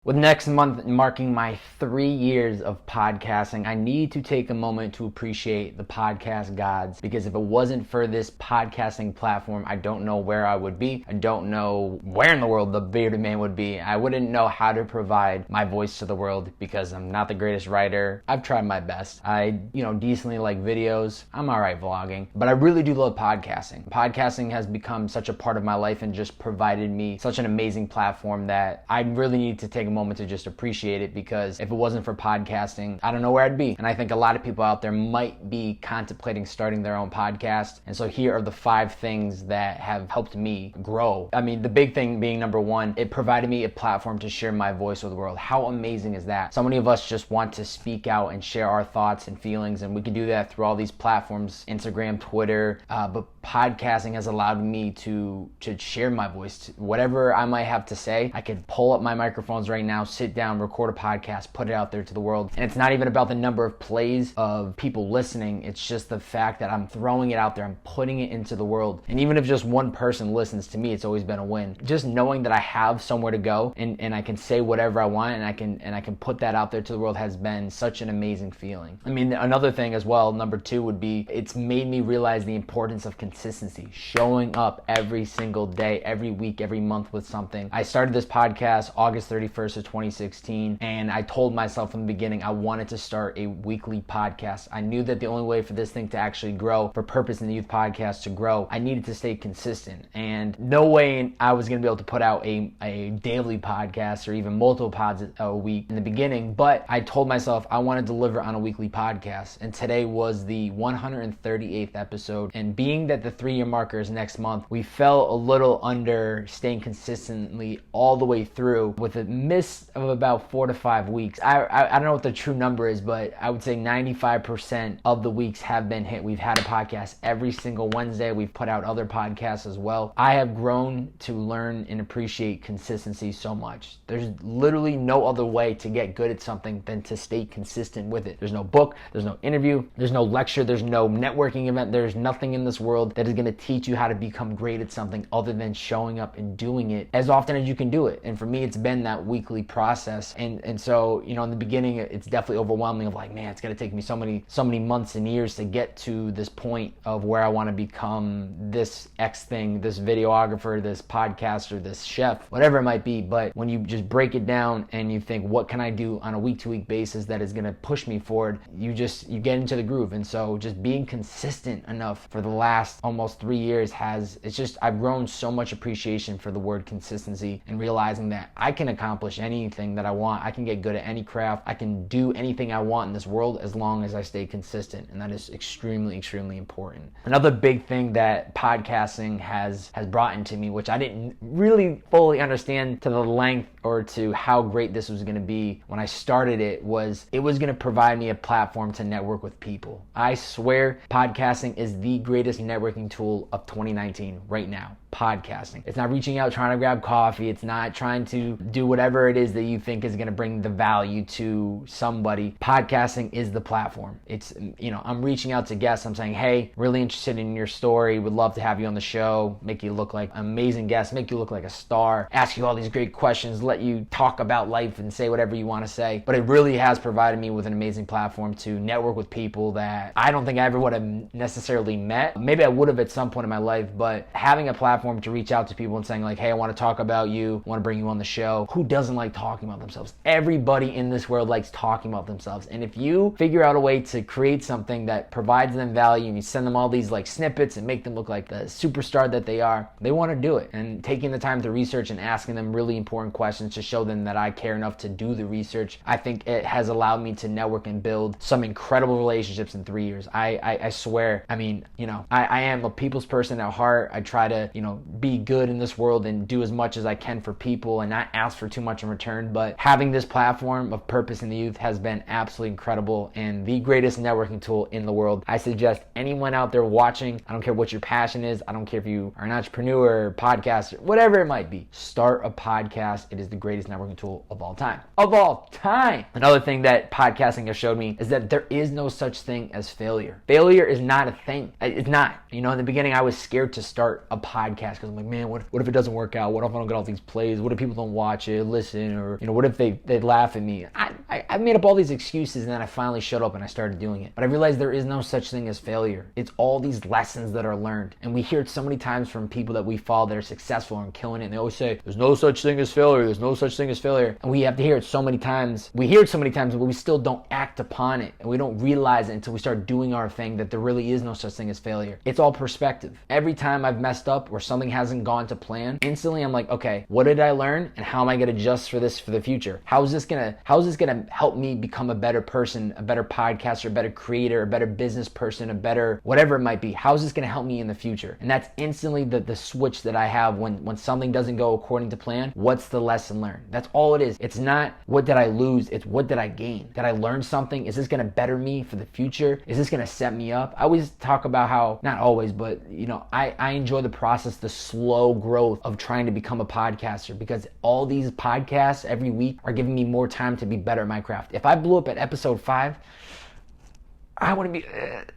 With next month marking my 3 years of podcasting, I need to take a moment to appreciate the podcast gods, because if it wasn't for this podcasting platform, I don't know where I would be. I don't know where in the world the bearded man would be. I wouldn't know how to provide my voice to the world because I'm not the greatest writer. I've tried my best. I, decently like videos. I'm all right vlogging, but I really do love podcasting. Podcasting has become such a part of my life and just provided me such an amazing platform that I really need to take a moment to just appreciate it, because if it wasn't for podcasting, I don't know where I'd be. And I think a lot of people out there might be contemplating starting their own podcast. And so here are the 5 things that have helped me grow. I mean, the big thing being number 1, it provided me a platform to share my voice with the world. How amazing is that? So many of us just want to speak out and share our thoughts and feelings, and we can do that through all these platforms, Instagram, Twitter, but podcasting has allowed me to share my voice. Whatever I might have to say, I could pull up my microphones right now, sit down, record a podcast, put it out there to the world. And it's not even about the number of plays of people listening. It's just the fact that I'm throwing it out there. I'm putting it into the world. And even if just one person listens to me, it's always been a win. Just knowing that I have somewhere to go and I can say whatever I want and I can put that out there to the world has been such an amazing feeling. I mean, another thing as well, number 2 would be, it's made me realize the importance of consistency, showing up every single day, every week, every month with something. I started this podcast August 31st of 2016, and I told myself from the beginning I wanted to start a weekly podcast. I knew that the only way for this thing to actually grow, for Purpose in the Youth podcast to grow, I needed to stay consistent. And no way I was going to be able to put out a daily podcast or even multiple pods a week in the beginning, but I told myself I want to deliver on a weekly podcast. And today was the 138th episode. And being that the 3-year marker is next month, we fell a little under staying consistently all the way through, with a miss of about 4 to 5 weeks. I don't know what the true number is, but I would say 95% of the weeks have been hit. We've had a podcast every single Wednesday. We've put out other podcasts as well. I have grown to learn and appreciate consistency so much. There's literally no other way to get good at something than to stay consistent with it. There's no book, there's no interview, there's no lecture, there's no networking event. There's nothing in this world that is going to teach you how to become great at something other than showing up and doing it as often as you can do it. And for me, it's been that weekly process. And so, in the beginning, it's definitely overwhelming of like, man, it's going to take me so many months and years to get to this point of where I want to become this X thing, this videographer, this podcaster, this chef, whatever it might be. But when you just break it down and you think, what can I do on a week-to-week basis that is going to push me forward, you get into the groove. And so just being consistent enough for the last almost 3 years I've grown so much appreciation for the word consistency, and realizing that I can accomplish anything that I want. I can get good at any craft. I can do anything I want in this world as long as I stay consistent. And that is extremely, extremely important. Another big thing that podcasting has brought into me, which I didn't really fully understand to the length or to how great this was going to be when I started it, was it was going to provide me a platform to network with people. I swear podcasting is the greatest networking tool of 2019 right now. Podcasting. It's not reaching out trying to grab coffee. It's not trying to do whatever it is that you think is going to bring the value to somebody. Podcasting is the platform. It's, I'm reaching out to guests. I'm saying, hey, really interested in your story. Would love to have you on the show. Make you look like an amazing guest. Make you look like a star. Ask you all these great questions. Let you talk about life and say whatever you want to say. But it really has provided me with an amazing platform to network with people that I don't think I ever would have necessarily met. Maybe I would have at some point in my life, but having a platform to reach out to people and saying like, hey, I want to talk about you, I want to bring you on the show. Who doesn't like talking about themselves? Everybody in this world likes talking about themselves. And if you figure out a way to create something that provides them value, and you send them all these like snippets and make them look like the superstar that they are, they want to do it. And taking the time to research and asking them really important questions to show them that I care enough to do the research, I think it has allowed me to network and build some incredible relationships in 3 years. I swear, I mean, I am a people's person at heart. I try to, be good in this world and do as much as I can for people and not ask for too much in return. But having this platform of Purpose in the Youth has been absolutely incredible and the greatest networking tool in the world. I suggest anyone out there watching, I don't care what your passion is, I don't care if you are an entrepreneur, podcaster, whatever it might be, start a podcast. It is the greatest networking tool of all time. Of all time! Another thing that podcasting has showed me is that there is no such thing as failure. Failure is not a thing. It's not. In the beginning I was scared to start a podcast podcast because I'm like, man, what if it doesn't work out? What if I don't get all these plays? What if people don't watch it, listen, or what if they laugh at me? I made up all these excuses, and then I finally shut up and I started doing it. But I realized there is no such thing as failure. It's all these lessons that are learned. And we hear it so many times from people that we follow that are successful and killing it. And they always say, there's no such thing as failure. There's no such thing as failure. And we have to hear it so many times. We hear it so many times, but we still don't act upon it. And we don't realize it until we start doing our thing that there really is no such thing as failure. It's all perspective. Every time I've messed up or something hasn't gone to plan, instantly I'm like, okay, what did I learn? And how am I going to adjust for this for the future? How is this going to help me become a better person, a better podcaster, a better creator, a better business person, a better whatever it might be? How is this going to help me in the future? And that's instantly the switch that I have when something doesn't go according to plan. What's the lesson learned? That's all it is. It's not what did I lose, it's what did I gain? Did I learn something? Is this going to better me for the future? Is this going to set me up? I always talk about how, not always, but I enjoy the process, the slow growth of trying to become a podcaster, because all these podcasts every week are giving me more time to be better at my craft. If I blew up at episode 5, I wouldn't be,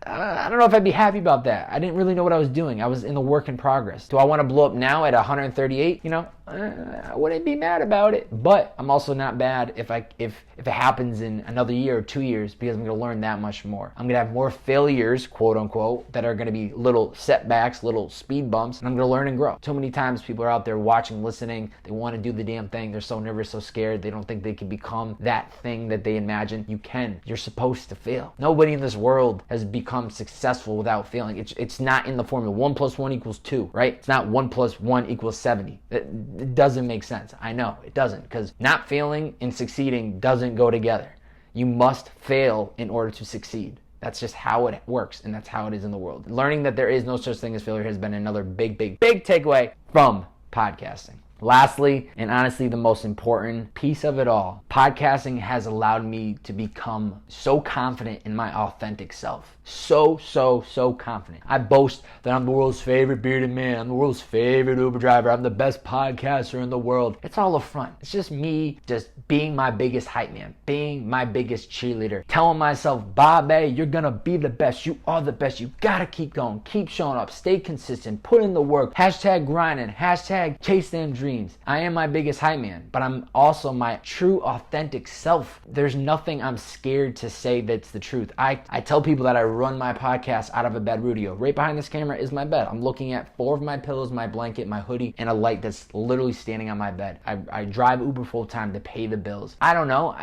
I don't know if I'd be happy about that. I didn't really know what I was doing. I was in the work in progress. Do I want to blow up now at 138? I wouldn't be mad about it. But I'm also not bad if it happens in another year or 2 years, because I'm going to learn that much more. I'm going to have more failures, quote unquote, that are going to be little setbacks, little speed bumps, and I'm going to learn and grow. So many times people are out there watching, listening. They want to do the damn thing. They're so nervous, so scared. They don't think they can become that thing that they imagine. You can. You're supposed to fail. Nobody in this world has become successful without failing. It's not in the formula 1 + 1 = 2, right? It's not 1 + 1 = 70. It doesn't make sense. I know it doesn't, because not failing and succeeding doesn't go together. You must fail in order to succeed. That's just how it works, and that's how it is in the world. Learning that there is no such thing as failure has been another big takeaway from podcasting. Lastly, and honestly the most important piece of it all, podcasting has allowed me to become so confident in my authentic self. So confident. I boast that I'm the world's favorite bearded man. I'm the world's favorite Uber driver. I'm the best podcaster in the world. It's all a front. It's just me just being my biggest hype man, being my biggest cheerleader, telling myself, Bobbbaaaay, you're gonna be the best. You are the best. You gotta keep going. Keep showing up. Stay consistent. Put in the work. # grinding. # chase them dreams. I am my biggest hype man, but I'm also my true authentic self. There's nothing I'm scared to say that's the truth. I tell people that I run my podcast out of a bed Rudio. Right behind this camera is my bed. I'm looking at 4 of my pillows, my blanket, my hoodie, and a light that's literally standing on my bed. I drive Uber full time to pay the bills. I don't know.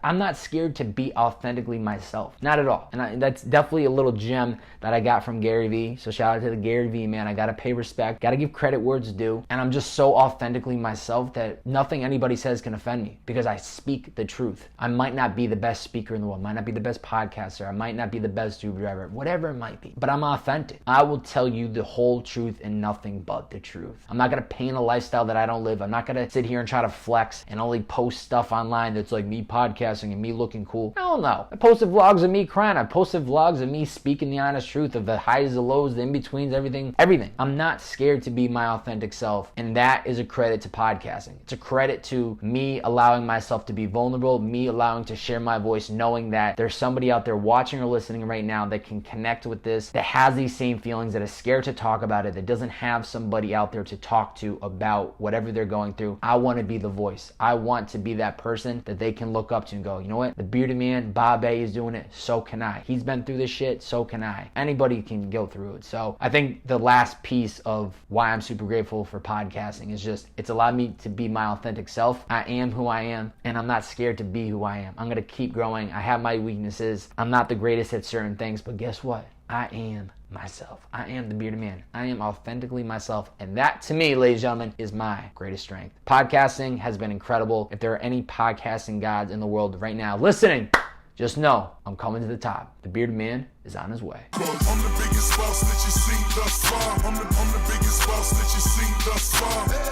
I'm not scared to be authentically myself. Not at all. And that's definitely a little gem that I got from Gary Vee. So shout out to the Gary Vee, man. I gotta pay respect. Gotta give credit where it's due. And I'm just so authentically myself that nothing anybody says can offend me, because I speak the truth. I might not be the best speaker in the world. I might not be the best podcaster. I might not be the best Uber driver, whatever it might be, but I'm authentic. I will tell you the whole truth and nothing but the truth. I'm not going to paint a lifestyle that I don't live. I'm not going to sit here and try to flex and only post stuff online that's like me podcasting and me looking cool. Hell no. I posted vlogs of me crying. I posted vlogs of me speaking the honest truth of the highs, the lows, the in-betweens, everything. I'm not scared to be my authentic self, and that is a credit to podcasting. It's a credit to me allowing myself to be vulnerable, me allowing to share my voice, knowing that there's somebody out there watching or listening right now that can connect with this, that has these same feelings, that is scared to talk about it, that doesn't have somebody out there to talk to about whatever they're going through. I want to be the voice. I want to be that person that they can look up to and go, you know what? The bearded man, Bobbbaaaay, is doing it. So can I. He's been through this shit. So can I. Anybody can go through it. So I think the last piece of why I'm super grateful for podcasting is just, it's allowed me to be my authentic self. I am who I am, and I'm not scared to be who I am. I'm going to keep growing. I have my weaknesses. I'm not the greatest at certain things, but guess what? I am myself. I am the bearded man. I am authentically myself. And that, to me, ladies and gentlemen, is my greatest strength. Podcasting has been incredible. If there are any podcasting gods in the world right now listening, just know I'm coming to the top. The bearded man is on his way. I'm the biggest boss that you've seen thus far. I'm the biggest boss that you've seen thus far.